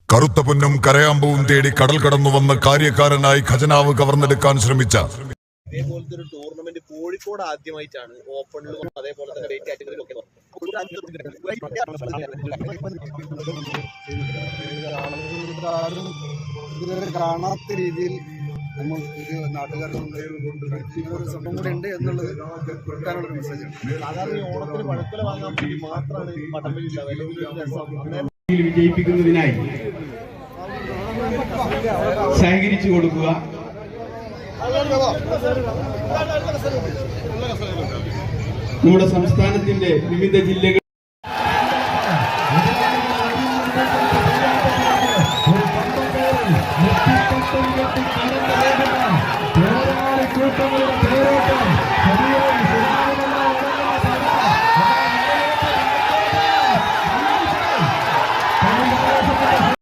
കറുത്ത പൊന്നും കരയാമ്പവും തേടി കടൽ കടന്നു വന്ന കാര്യക്കാരനായി ഖജനാവ് കവർന്നെടുക്കാൻ ശ്രമിച്ച ഇതേപോലത്തെ ഒരു ടൂർണമെന്റ് കോഴിക്കോട് ആദ്യമായിട്ടാണ് ഓപ്പണിലും അതേപോലെ തന്നെ വെയിറ്റ് കാറ്റഗറിയിലൊക്കെ കാണാത്ത രീതിയിൽ നമ്മൾ നാട്ടുകാർക്ക് ഒരു സംഭവം കൂടെ ഉണ്ട് എന്നുള്ളത് കൊടുക്കാനുള്ള മെസ്സേജാണ്. സാധാരണ ഈ ഓണത്തിന് പഴക്കൊല വാങ്ങാൻ വേണ്ടി മാത്രമാണ് പടം വിജയിപ്പിക്കുന്നതിനായി സഹകരിച്ചു കൊടുക്കുക. നമ്മുടെ സംസ്ഥാനത്തിന്റെ വിവിധ ജില്ലകൾ